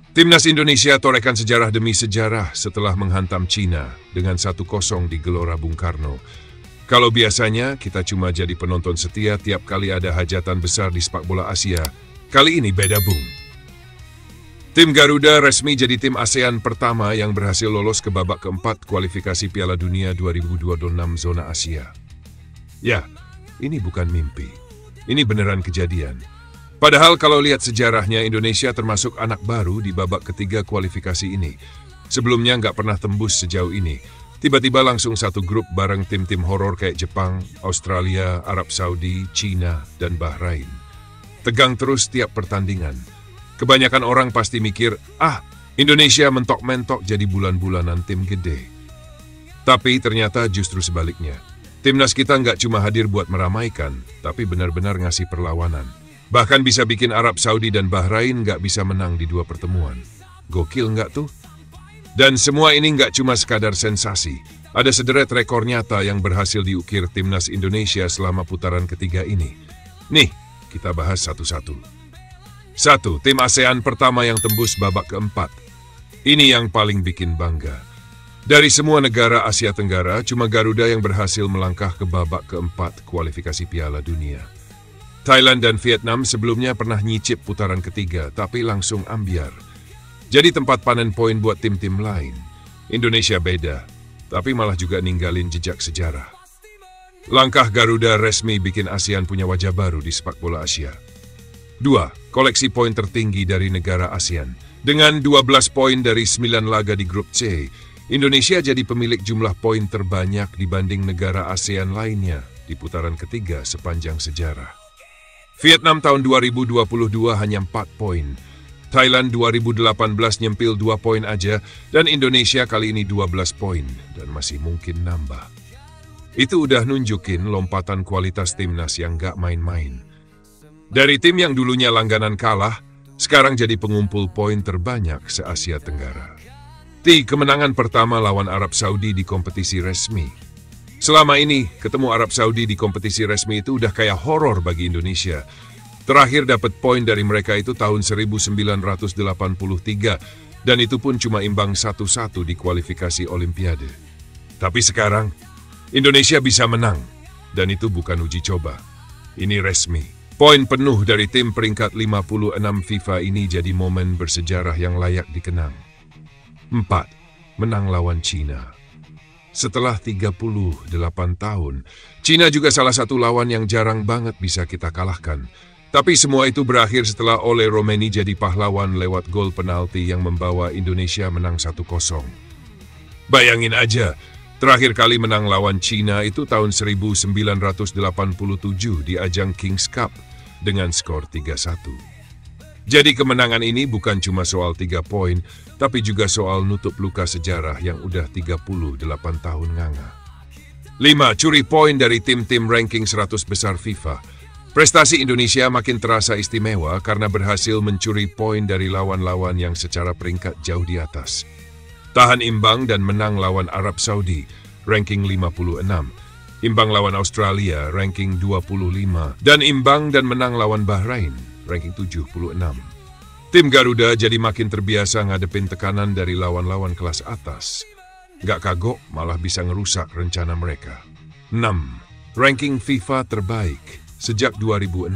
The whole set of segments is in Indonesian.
Timnas Indonesia torehkan sejarah demi sejarah setelah menghantam Cina dengan 1-0 di Gelora Bung Karno. Kalau biasanya kita cuma jadi penonton setia tiap kali ada hajatan besar di sepak bola Asia, kali ini beda bung. Tim Garuda resmi jadi tim ASEAN pertama yang berhasil lolos ke babak keempat kualifikasi Piala Dunia 2026 zona Asia. Ya, ini bukan mimpi. Ini beneran kejadian. Padahal kalau lihat sejarahnya, Indonesia termasuk anak baru di babak ketiga kualifikasi ini. Sebelumnya nggak pernah tembus sejauh ini. Tiba-tiba langsung satu grup bareng tim-tim horor kayak Jepang, Australia, Arab Saudi, Cina, dan Bahrain. Tegang terus tiap pertandingan. Kebanyakan orang pasti mikir, Indonesia mentok-mentok jadi bulan-bulanan tim gede. Tapi ternyata justru sebaliknya. Timnas kita nggak cuma hadir buat meramaikan, tapi benar-benar ngasih perlawanan. Bahkan bisa bikin Arab Saudi dan Bahrain nggak bisa menang di 2 pertemuan. Gokil nggak tuh? Dan semua ini nggak cuma sekadar sensasi. Ada sederet rekor nyata yang berhasil diukir Timnas Indonesia selama putaran ketiga ini. Nih, kita bahas satu-satu. 1. Tim ASEAN pertama yang tembus babak keempat. Ini yang paling bikin bangga. Dari semua negara Asia Tenggara, cuma Garuda yang berhasil melangkah ke babak keempat kualifikasi Piala Dunia. Thailand dan Vietnam sebelumnya pernah nyicip putaran ketiga, tapi langsung ambyar. Jadi tempat panen poin buat tim-tim lain. Indonesia beda, tapi malah juga ninggalin jejak sejarah. Langkah Garuda resmi bikin ASEAN punya wajah baru di sepak bola Asia. 2. Koleksi poin tertinggi dari negara ASEAN. Dengan 12 poin dari 9 laga di grup C, Indonesia jadi pemilik jumlah poin terbanyak dibanding negara ASEAN lainnya di putaran ketiga sepanjang sejarah. Vietnam tahun 2022 hanya 4 poin. Thailand 2018 nyempil 2 poin aja, dan Indonesia kali ini 12 poin, dan masih mungkin nambah. Itu udah nunjukin lompatan kualitas timnas yang gak main-main. Dari tim yang dulunya langganan kalah, sekarang jadi pengumpul poin terbanyak se-Asia Tenggara. Kemenangan pertama lawan Arab Saudi di kompetisi resmi. Selama ini, ketemu Arab Saudi di kompetisi resmi itu udah kayak horor bagi Indonesia. Terakhir dapat poin dari mereka itu tahun 1983, dan itu pun cuma imbang 1-1 di kualifikasi Olimpiade. Tapi sekarang, Indonesia bisa menang, dan itu bukan uji coba. Ini resmi. Poin penuh dari tim peringkat 56 FIFA ini jadi momen bersejarah yang layak dikenang. 4. Menang lawan Cina. Setelah 38 tahun, Cina juga salah satu lawan yang jarang banget bisa kita kalahkan. Tapi semua itu berakhir setelah Ole Romeni jadi pahlawan lewat gol penalti yang membawa Indonesia menang 1-0. Bayangin aja, terakhir kali menang lawan Cina itu tahun 1987 di ajang Kings Cup dengan skor 3-1. Jadi kemenangan ini bukan cuma soal 3 poin, tapi juga soal nutup luka sejarah yang udah 38 tahun nganga. 5. Curi poin dari tim-tim ranking 100 besar FIFA. Prestasi Indonesia makin terasa istimewa karena berhasil mencuri poin dari lawan-lawan yang secara peringkat jauh di atas. Tahan imbang dan menang lawan Arab Saudi, ranking 56. Imbang lawan Australia, ranking 25. Dan imbang dan menang lawan Bahrain, ranking 76. Tim Garuda jadi makin terbiasa ngadepin tekanan dari lawan-lawan kelas atas. Gak kagok, malah bisa ngerusak rencana mereka. 6. Ranking FIFA terbaik sejak 2006.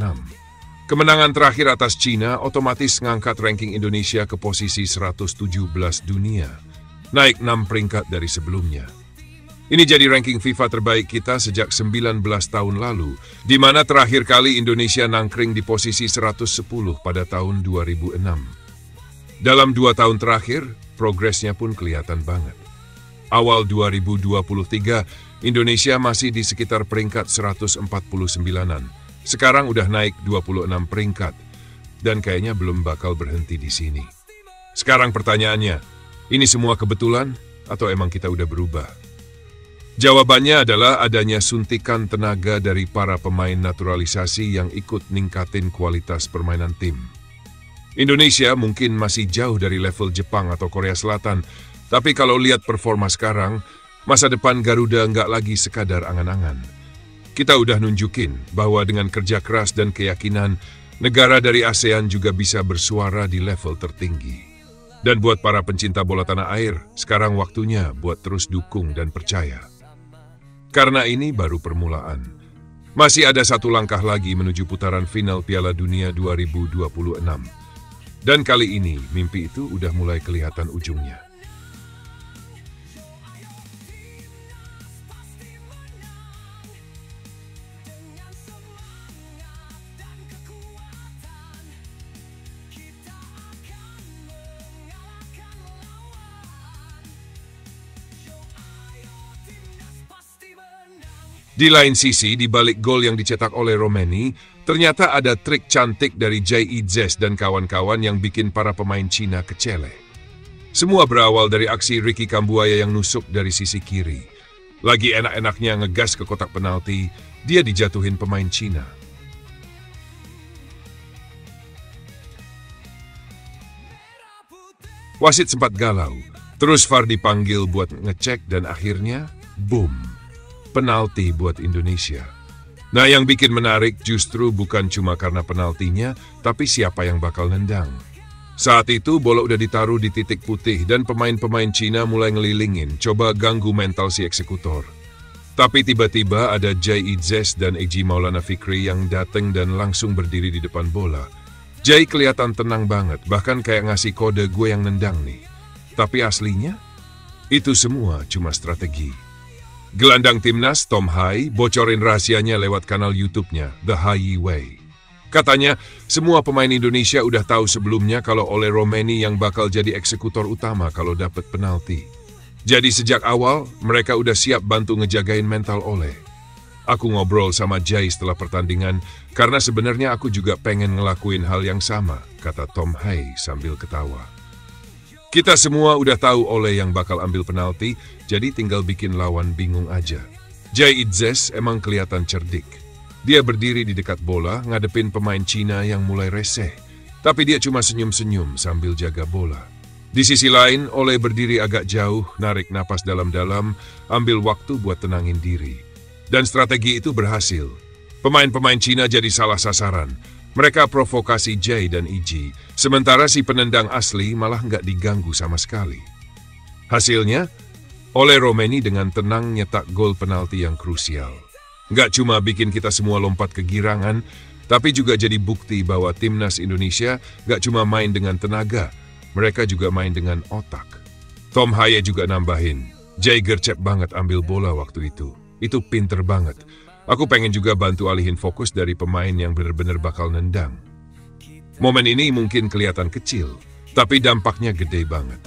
Kemenangan terakhir atas Cina otomatis ngangkat ranking Indonesia ke posisi 117 dunia, naik 6 peringkat dari sebelumnya. Ini jadi ranking FIFA terbaik kita sejak 19 tahun lalu, di mana terakhir kali Indonesia nangkring di posisi 110 pada tahun 2006. Dalam 2 tahun terakhir, progresnya pun kelihatan banget. Awal 2023, Indonesia masih di sekitar peringkat 149-an. Sekarang udah naik 26 peringkat, dan kayaknya belum bakal berhenti di sini. Sekarang pertanyaannya, ini semua kebetulan atau emang kita udah berubah? Jawabannya adalah adanya suntikan tenaga dari para pemain naturalisasi yang ikut ningkatin kualitas permainan tim. Indonesia mungkin masih jauh dari level Jepang atau Korea Selatan, tapi kalau lihat performa sekarang, masa depan Garuda nggak lagi sekadar angan-angan. Kita udah nunjukin bahwa dengan kerja keras dan keyakinan, negara dari ASEAN juga bisa bersuara di level tertinggi. Dan buat para pencinta bola tanah air, sekarang waktunya buat terus dukung dan percaya. Karena ini baru permulaan. Masih ada satu langkah lagi menuju putaran final Piala Dunia 2026. Dan kali ini, mimpi itu udah mulai kelihatan ujungnya. Di lain sisi, di balik gol yang dicetak oleh Romeni, ternyata ada trik cantik dari Jay Idzes dan kawan-kawan yang bikin para pemain Cina kecele. Semua berawal dari aksi Ricky Kambuaya yang nusuk dari sisi kiri. Lagi enak-enaknya ngegas ke kotak penalti, dia dijatuhin pemain Cina. Wasit sempat galau, terus VAR dipanggil buat ngecek dan akhirnya, boom! Penalti buat Indonesia. Nah, yang bikin menarik justru bukan cuma karena penaltinya, tapi siapa yang bakal nendang. Saat itu bola udah ditaruh di titik putih dan pemain-pemain Cina mulai ngelilingin, coba ganggu mental si eksekutor. Tapi tiba-tiba ada Jay Idzes dan Egy Maulana Fikri yang dateng dan langsung berdiri di depan bola. Jay kelihatan tenang banget, bahkan kayak ngasih kode gue yang nendang nih. Tapi aslinya, itu semua cuma strategi. Gelandang timnas Tom Hai bocorin rahasianya lewat kanal YouTube-nya, The Hai Way. Katanya, semua pemain Indonesia udah tahu sebelumnya kalau Ole Romeni yang bakal jadi eksekutor utama kalau dapat penalti. Jadi sejak awal, mereka udah siap bantu ngejagain mental Ole. Aku ngobrol sama Jay setelah pertandingan, karena sebenarnya aku juga pengen ngelakuin hal yang sama, kata Tom Hai sambil ketawa. Kita semua udah tahu Ole yang bakal ambil penalti, jadi tinggal bikin lawan bingung aja. Jay Idzes emang kelihatan cerdik. Dia berdiri di dekat bola, ngadepin pemain Cina yang mulai reseh. Tapi dia cuma senyum-senyum sambil jaga bola. Di sisi lain, Ole berdiri agak jauh, narik napas dalam-dalam, ambil waktu buat tenangin diri. Dan strategi itu berhasil. Pemain-pemain Cina jadi salah sasaran. Mereka provokasi Jay dan Egy, sementara si penendang asli malah nggak diganggu sama sekali. Hasilnya, Ole Romeni dengan tenang nyetak gol penalti yang krusial. Nggak cuma bikin kita semua lompat kegirangan, tapi juga jadi bukti bahwa timnas Indonesia nggak cuma main dengan tenaga, mereka juga main dengan otak. Tom Hai juga nambahin, Jay gercep banget ambil bola waktu itu. Itu pinter banget. Aku pengen juga bantu alihin fokus dari pemain yang benar-benar bakal nendang. Momen ini mungkin kelihatan kecil, tapi dampaknya gede banget.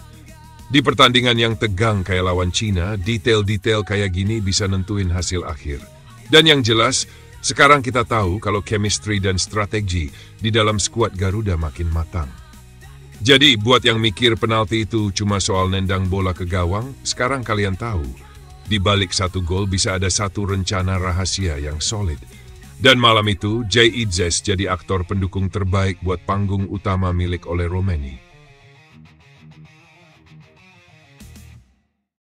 Di pertandingan yang tegang kayak lawan Cina, detail-detail kayak gini bisa nentuin hasil akhir. Dan yang jelas, sekarang kita tahu kalau chemistry dan strategi di dalam skuad Garuda makin matang. Jadi, buat yang mikir penalti itu cuma soal nendang bola ke gawang, sekarang kalian tahu. Di balik satu gol bisa ada satu rencana rahasia yang solid. Dan malam itu, Jay Idzes jadi aktor pendukung terbaik buat panggung utama milik Ole Romeni.